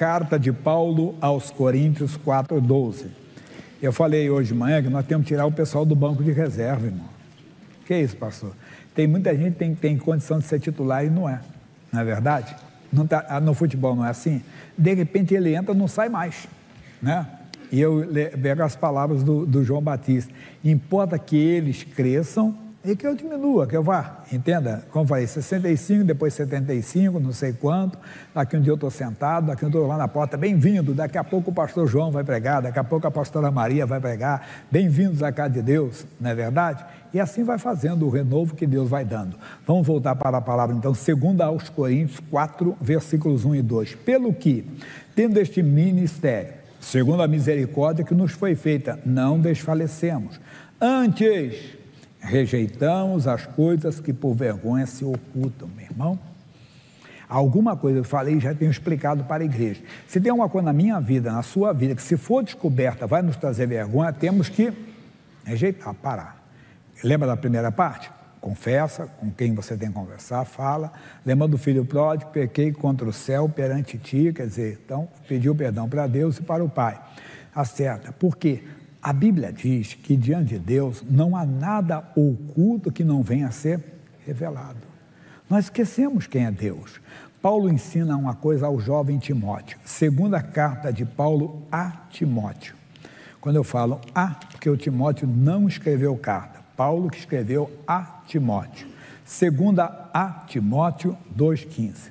Carta de Paulo aos Coríntios 4:12. Eu falei hoje de manhã que nós temos que tirar o pessoal do banco de reserva, irmão. Que isso, pastor? Tem muita gente que tem condição de ser titular e não é verdade? Não tá, no futebol não é assim? De repente ele entra e não sai mais, né? E eu pego as palavras do João Batista: importa que eles cresçam e que eu diminua, que eu vá, entenda? Como eu falei, 65, depois 75, não sei quanto, daqui um dia eu estou sentado, daqui um dia eu estou lá na porta, bem-vindo, daqui a pouco o pastor João vai pregar, daqui a pouco a pastora Maria vai pregar, bem-vindos à casa de Deus, não é verdade? E assim vai fazendo o renovo que Deus vai dando. Vamos voltar para a palavra então, 2 aos Coríntios 4, versículos 1 e 2. Pelo que, tendo este ministério, segundo a misericórdia que nos foi feita, não desfalecemos, antes rejeitamos as coisas que por vergonha se ocultam, meu irmão. Alguma coisa eu falei e já tenho explicado para a igreja. Se tem uma coisa na minha vida, na sua vida, que se for descoberta vai nos trazer vergonha, temos que rejeitar, parar. Lembra da primeira parte? Confessa com quem você tem que conversar, fala. Lembra do filho pródigo: pequei contra o céu perante ti, quer dizer, então pediu perdão para Deus e para o pai. Acerta, por quê? A Bíblia diz que diante de Deus não há nada oculto que não venha a ser revelado. Nós esquecemos quem é Deus. Paulo ensina uma coisa ao jovem Timóteo, segunda carta de Paulo a Timóteo. Quando eu falo a, porque o Timóteo não escreveu carta, Paulo que escreveu a Timóteo. Segunda a Timóteo 2,15.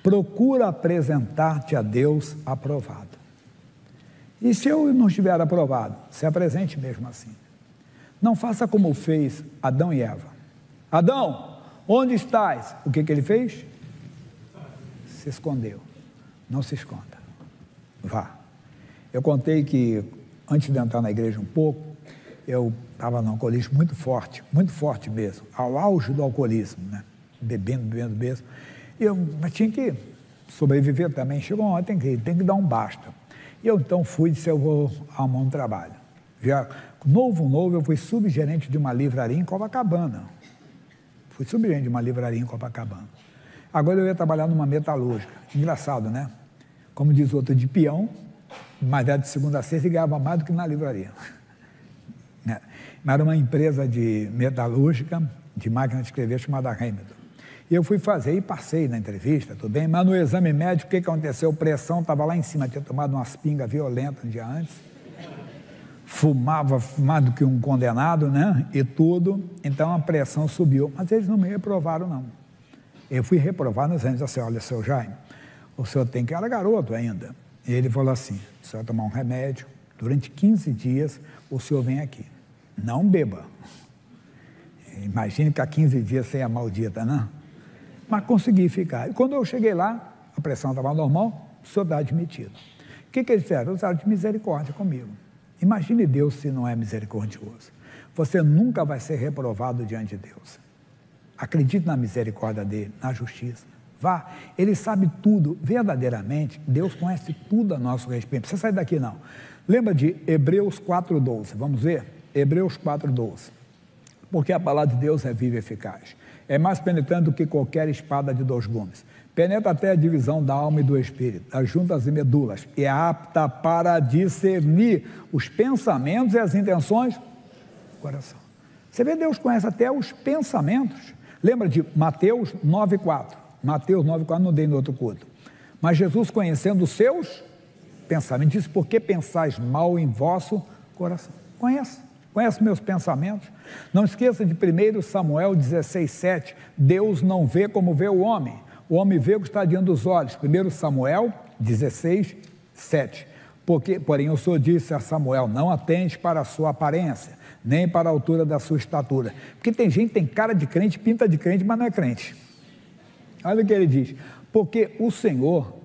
Procura apresentar-te a Deus aprovado. E se eu não estiver aprovado, se apresente mesmo assim. Não faça como fez Adão e Eva. Adão, onde estás? O que ele fez? Se escondeu. Não se esconda. Vá. Eu contei que, antes de entrar na igreja um pouco, eu estava no alcoolismo muito forte mesmo, ao auge do alcoolismo, né? Bebendo mesmo. Mas tinha que sobreviver também. Chegou uma hora, tem que dar um basta. E eu então fui e disse: eu vou arrumar um trabalho. Já novo, eu fui subgerente de uma livraria em Copacabana. Agora eu ia trabalhar numa metalúrgica. Engraçado, né? Como diz outro, de peão, mas era de segunda a sexta e ganhava mais do que na livraria. Mas era uma empresa de metalúrgica, de máquina de escrever, chamada Hamilton. E eu fui fazer e passei na entrevista, tudo bem, mas no exame médico, o que aconteceu? Pressão estava lá em cima, tinha tomado umas pingas violentas um dia antes, fumava mais do que um condenado, né, e tudo, então a pressão subiu, mas eles não me reprovaram, não. Eu fui reprovado, eles disseram assim: olha, seu Jaime, o senhor tem que... era garoto ainda, e ele falou assim: o senhor vai tomar um remédio, durante 15 dias o senhor vem aqui, não beba. Imagine ficar 15 dias sem a maldita, não? Mas consegui ficar. E quando eu cheguei lá, a pressão estava normal, o senhor está admitido. O que eles fizeram? Usaram de misericórdia comigo. Imagine Deus se não é misericordioso. Você nunca vai ser reprovado diante de Deus. Acredite na misericórdia dele, na justiça. Vá, ele sabe tudo. Verdadeiramente, Deus conhece tudo a nosso respeito. Não precisa sair daqui, não. Lembra de Hebreus 4:12? Vamos ver? Hebreus 4:12. Porque a palavra de Deus é viva e eficaz. É mais penetrante do que qualquer espada de 2 gumes. Penetra até a divisão da alma e do espírito, das juntas e medulas, e é apta para discernir os pensamentos e as intenções do coração. Você vê, Deus conhece até os pensamentos. Lembra de Mateus 9,4? Mateus 9,4 não dei no outro culto. Mas Jesus, conhecendo os seus pensamentos, disse: por que pensais mal em vosso coração? Conhece meus pensamentos. Não esqueça de 1 Samuel 16,7. Deus não vê como vê o homem vê o que está diante dos olhos. 1 Samuel 16,7. Porém o Senhor disse a Samuel: não atente para a sua aparência, nem para a altura da sua estatura. Porque tem gente que tem cara de crente, pinta de crente, mas não é crente. Olha o que ele diz: porque o Senhor,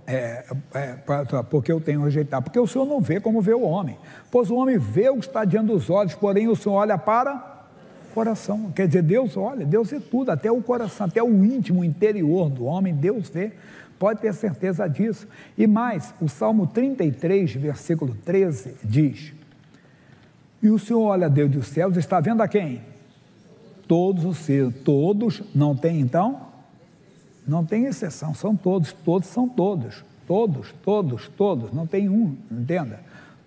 porque eu tenho rejeitado, porque o Senhor não vê como vê o homem, pois o homem vê o que está diante dos olhos, porém o Senhor olha para o coração. Quer dizer, Deus olha, Deus vê tudo, até o coração, até o íntimo, o interior do homem, Deus vê, pode ter certeza disso. E mais, o Salmo 33, versículo 13, diz: e o Senhor olha Deus dos céus, está vendo a quem? Todos os seus, todos, não tem então? Não tem exceção, são todos são todos. todos, não tem um, entenda?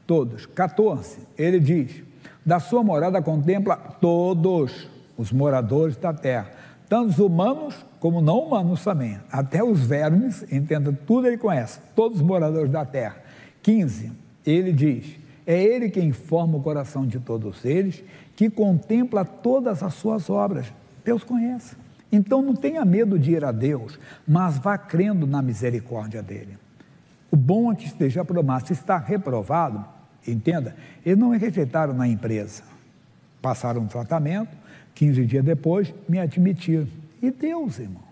Todos. 14, ele diz, da sua morada contempla todos os moradores da terra, tanto os humanos como não humanos também, até os vermes, entenda, tudo ele conhece, todos os moradores da terra. 15, ele diz, é ele quem forma o coração de todos eles, que contempla todas as suas obras. Deus conhece. Então não tenha medo de ir a Deus, mas vá crendo na misericórdia dele. O bom é que esteja aprovado. Se está reprovado, entenda, eles não me rejeitaram na empresa, passaram um tratamento, 15 dias depois me admitiram. E Deus, irmão,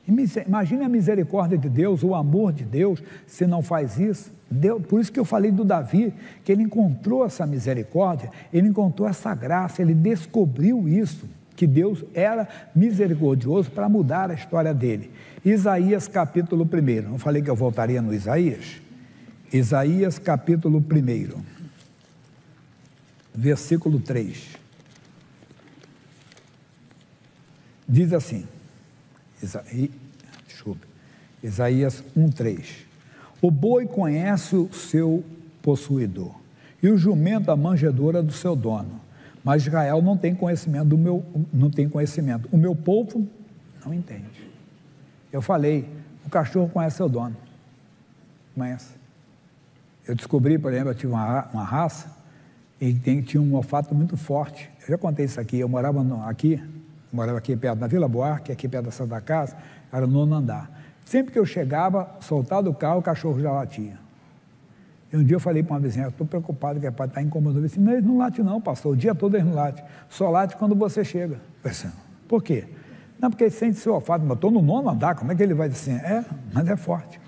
imagine a misericórdia de Deus, o amor de Deus, se não faz isso. Deus, por isso que eu falei do Davi, que ele encontrou essa misericórdia, ele encontrou essa graça, ele descobriu isso, que Deus era misericordioso para mudar a história dele. Isaías capítulo 1, não falei que eu voltaria no Isaías? Isaías capítulo 1, versículo 3. Diz assim, Isaías 1:3. O boi conhece o seu possuidor, e o jumento a manjedoura do seu dono, mas Israel não tem conhecimento o meu povo não entende. Eu falei, o cachorro conhece seu dono, conhece. Eu descobri, por exemplo, eu tive uma raça, e tinha um olfato muito forte. Eu já contei isso aqui, eu morava aqui perto da Vila Buarque, aqui perto da Santa Casa, era o 9º andar. Sempre que eu chegava, soltava o carro, o cachorro já latia. E um dia eu falei para uma vizinha, eu estou preocupado que a pai está incomodando. Eu disse, não, ele não late não, pastor, o dia todo ele não late. Só late quando você chega. Pensando, por quê? Não, porque ele sente seu olfato, mas eu estou no 9º andar, como é que ele vai dizer assim? É, mas é forte.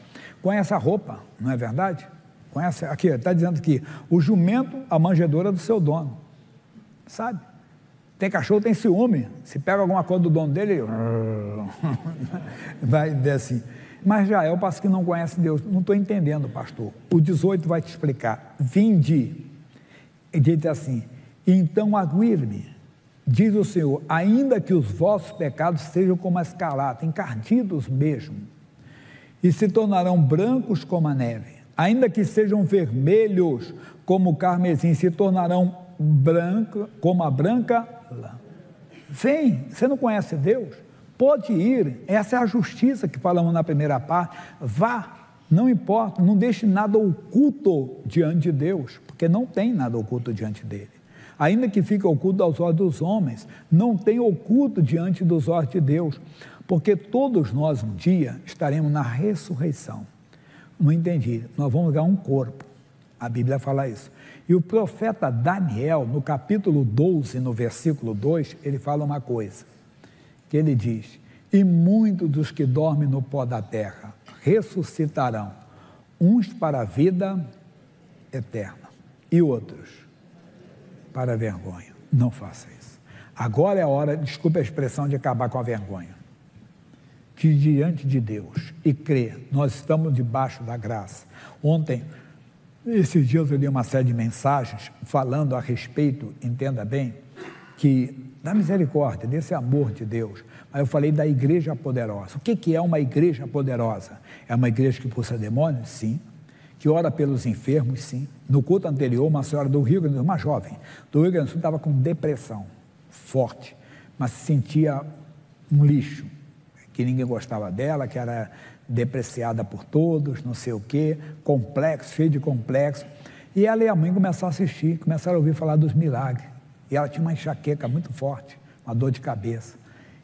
Conhece a roupa, não é verdade? Conhece, aqui, está dizendo que o jumento, a manjedoura do seu dono. Sabe? Tem cachorro, tem ciúme. Se pega alguma coisa do dono dele, ele vai dizer assim. Mas Israel parece que não conhece Deus. Não estou entendendo, pastor. O 18 vai te explicar. Vinde. E diz assim, então aguirme, diz o Senhor, ainda que os vossos pecados sejam como a escarlata, encardidos mesmo, e se tornarão brancos como a neve, ainda que sejam vermelhos como o carmesim, se tornarão branco como a branca lã. Vem, você não conhece Deus? Pode ir, essa é a justiça que falamos na primeira parte. Vá, não importa, não deixe nada oculto diante de Deus, porque não tem nada oculto diante dele. Ainda que fique oculto aos olhos dos homens, não tem oculto diante dos olhos de Deus, porque todos nós um dia estaremos na ressurreição. Não entendi, nós vamos ganhar um corpo, a Bíblia fala isso. E o profeta Daniel, no capítulo 12, no versículo 2, ele fala uma coisa, que ele diz, e muitos dos que dormem no pó da terra ressuscitarão, uns para a vida eterna, e outros para a vergonha. Não faça isso. Agora é a hora, desculpe a expressão, de acabar com a vergonha. Que diante de Deus e crer, nós estamos debaixo da graça. Ontem, esses dias eu li uma série de mensagens falando a respeito, entenda bem, que da misericórdia, desse amor de Deus. Aí eu falei da igreja poderosa. O que é uma igreja poderosa? É uma igreja que expulsa demônios? Sim. Que ora pelos enfermos? Sim. No culto anterior, uma senhora do Rio Grande do Sul, uma jovem do Rio Grande do Sul, estava com depressão forte, mas se sentia um lixo, que ninguém gostava dela, que era depreciada por todos, não sei o quê, complexo, cheio de complexo. E ela e a mãe começaram a assistir, começaram a ouvir falar dos milagres. E ela tinha uma enxaqueca muito forte, uma dor de cabeça.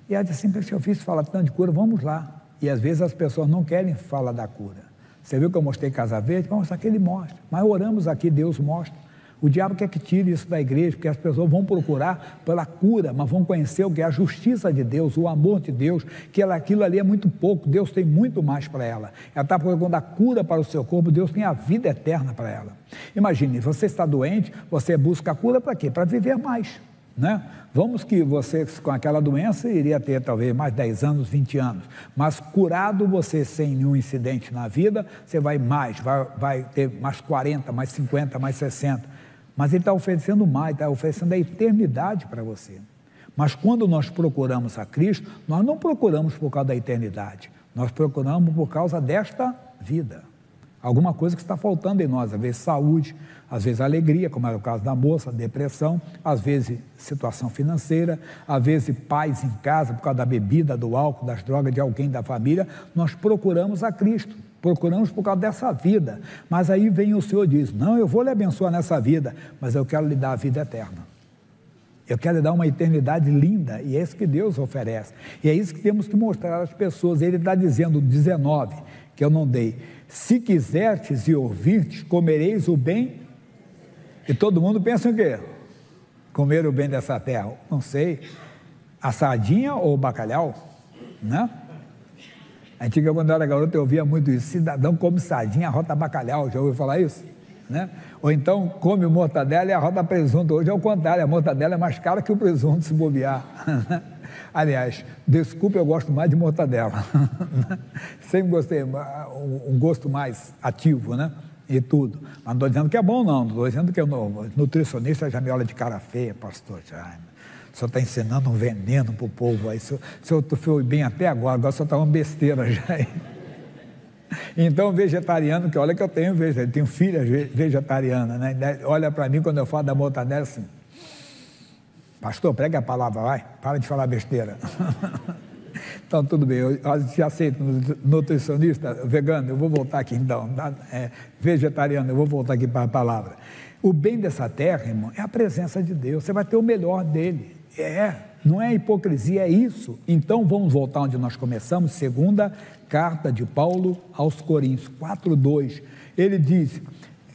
E ela disse assim, eu fiz falar tanto de cura, vamos lá. E às vezes as pessoas não querem falar da cura. Você viu que eu mostrei Casa Verde? Vamos mostrar que ele mostra. Mas oramos aqui, Deus mostra. O diabo quer que tire isso da igreja, porque as pessoas vão procurar pela cura, mas vão conhecer o que é a justiça de Deus, o amor de Deus, que aquilo ali é muito pouco, Deus tem muito mais para ela. Ela está procurando a cura para o seu corpo, Deus tem a vida eterna para ela. Imagine, você está doente, você busca a cura para quê? Para viver mais, né? Vamos que você com aquela doença iria ter talvez mais 10 anos, 20 anos, mas curado você sem nenhum incidente na vida, você vai mais, vai ter mais 40, mais 50, mais 60. Mas ele está oferecendo mais, está oferecendo a eternidade para você. Mas quando nós procuramos a Cristo, nós não procuramos por causa da eternidade, nós procuramos por causa desta vida. Alguma coisa que está faltando em nós, às vezes saúde, às vezes alegria, como era o caso da moça, depressão, às vezes situação financeira, às vezes paz em casa por causa da bebida, do álcool, das drogas de alguém da família. Nós procuramos a Cristo, procuramos por causa dessa vida, mas aí vem o Senhor e diz, não, eu vou lhe abençoar nessa vida, mas eu quero lhe dar a vida eterna. Eu quero lhe dar uma eternidade linda, e é isso que Deus oferece, e é isso que temos que mostrar às pessoas. Ele está dizendo, 19, que eu não dei, se quisertes e ouvirtes, comereis o bem, e todo mundo pensa em quê? Comer o bem dessa terra, não sei, a sardinha ou o bacalhau, né? Antiga, quando eu era garoto, eu ouvia muito isso, cidadão come sardinha, rota bacalhau, já ouviu falar isso? Né? Ou então come o mortadela e a rota presunto. Hoje é o contrário, a mortadela é mais cara que o presunto, se bobear. Aliás, desculpe, eu gosto mais de mortadela. Sempre gostei, um gosto mais ativo, né? E tudo. Mas não estou dizendo que é bom, não. Não estou dizendo que o nutricionista já me olha de cara feia, pastor. O senhor está ensinando um veneno para o povo aí. O senhor foi bem até agora o senhor está uma besteira já aí. Então, vegetariano, que olha que eu tenho filha vegetariana, né? Olha para mim quando eu falo da mortadela assim, pastor, prega a palavra, vai, para de falar besteira. Então, tudo bem, eu te aceito, nutricionista, vegano, eu vou voltar aqui então, vegetariano, eu vou voltar aqui para a palavra. O bem dessa terra, irmão, é a presença de Deus, você vai ter o melhor dele, não é hipocrisia, é isso. Então, vamos voltar onde nós começamos, segunda carta de Paulo aos Coríntios, 4:2, ele diz,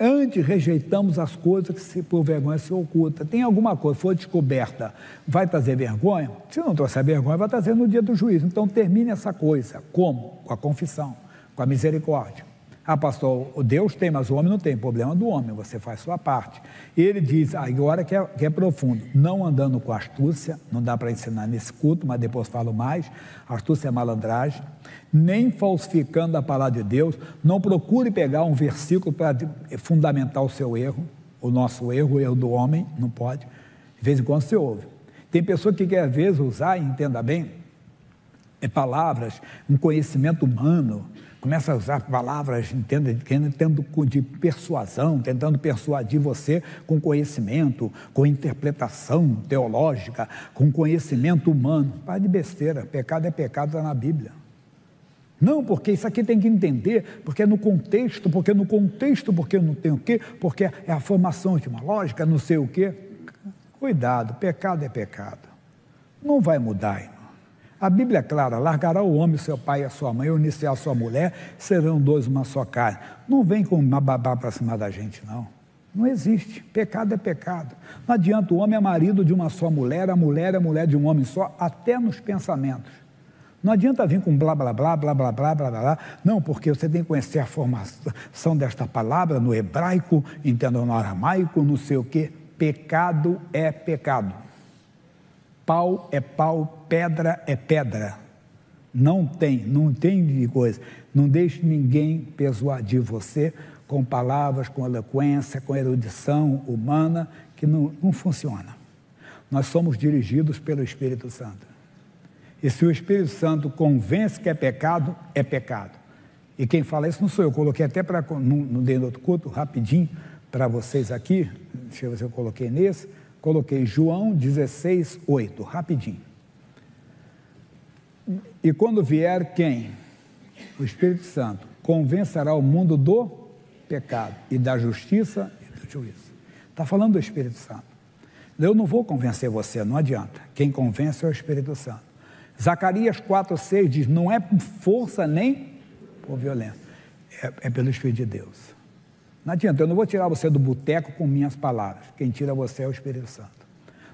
antes rejeitamos as coisas que por vergonha se oculta. Tem alguma coisa, foi descoberta, vai trazer vergonha? Se não trouxer vergonha, vai trazer no dia do juízo. Então termine essa coisa. Como? Com a confissão, com a misericórdia. Ah, pastor, Deus tem, mas o homem não tem. Problema do homem, você faz sua parte. E ele diz, agora que é profundo, não andando com astúcia, não dá para ensinar nesse culto, mas depois falo mais, astúcia é malandragem, nem falsificando a palavra de Deus, não procure pegar um versículo para fundamentar o seu erro, o nosso erro, o erro do homem, não pode, de vez em quando você ouve. Tem pessoa que quer às vezes usar, e entenda bem, palavras, um conhecimento humano, começa a usar palavras, tentando de persuasão, tentando persuadir você com conhecimento, com interpretação teológica, com conhecimento humano. Para de besteira, pecado é pecado, está na Bíblia. Não, porque isso aqui tem que entender, porque é no contexto, porque não tem o quê, porque é a formação etimológica, não sei o quê. Cuidado, pecado é pecado. Não vai mudar, irmão. A Bíblia é clara, largará o homem, seu pai e a sua mãe, unir-se a sua mulher, serão dois uma só carne. Não vem com uma babá para cima da gente, não. Não existe, pecado é pecado. Não adianta, o homem é marido de uma só mulher, a mulher é mulher de um homem só, até nos pensamentos. Não adianta vir com blá, blá, blá, blá, blá, blá, blá, blá, não, porque você tem que conhecer a formação desta palavra no hebraico, entendeu, no aramaico, não sei o quê. Pecado é pecado. Pau é pau, pedra é pedra. Não tem de coisa. Não deixe ninguém persuadir você com palavras, com eloquência, com erudição humana, que não funciona. Nós somos dirigidos pelo Espírito Santo. E se o Espírito Santo convence que é pecado, é pecado. E quem fala isso não sou eu, coloquei até no dentro do outro culto, rapidinho, para vocês aqui, deixa eu ver se eu coloquei nesse, coloquei João 16:8, rapidinho. E quando vier quem? O Espírito Santo convencerá o mundo do pecado e da justiça e do juízo. Está falando do Espírito Santo. Eu não vou convencer você, não adianta. Quem convence é o Espírito Santo. Zacarias 4:6 diz, não é por força nem por violência, é pelo Espírito de Deus. Não adianta, eu não vou tirar você do boteco com minhas palavras, quem tira você é o Espírito Santo.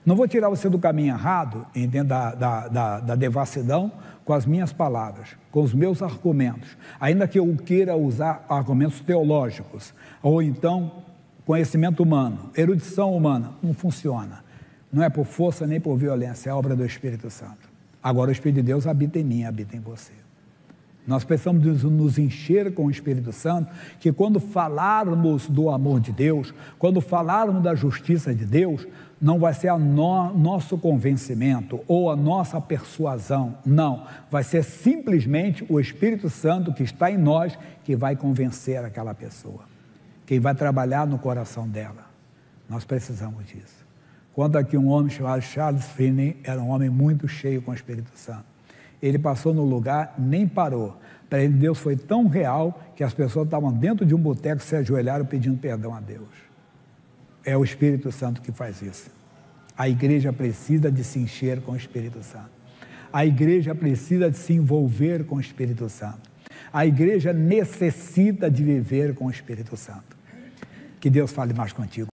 Não vou tirar você do caminho errado, dentro da devassidão, com as minhas palavras, com os meus argumentos, ainda que eu queira usar argumentos teológicos, ou então conhecimento humano, erudição humana, não funciona. Não é por força nem por violência, é obra do Espírito Santo. Agora o Espírito de Deus habita em mim, habita em você. Nós precisamos nos encher com o Espírito Santo, que quando falarmos do amor de Deus, quando falarmos da justiça de Deus, não vai ser nosso convencimento ou a nossa persuasão, não. Vai ser simplesmente o Espírito Santo que está em nós que vai convencer aquela pessoa, quem vai trabalhar no coração dela. Nós precisamos disso. Conta aqui um homem chamado Charles Finney, era um homem muito cheio com o Espírito Santo. Ele passou no lugar, nem parou. Para ele, Deus foi tão real que as pessoas estavam dentro de um boteco, se ajoelharam pedindo perdão a Deus. É o Espírito Santo que faz isso. A igreja precisa de se encher com o Espírito Santo. A igreja precisa de se envolver com o Espírito Santo. A igreja necessita de viver com o Espírito Santo. Que Deus fale mais contigo.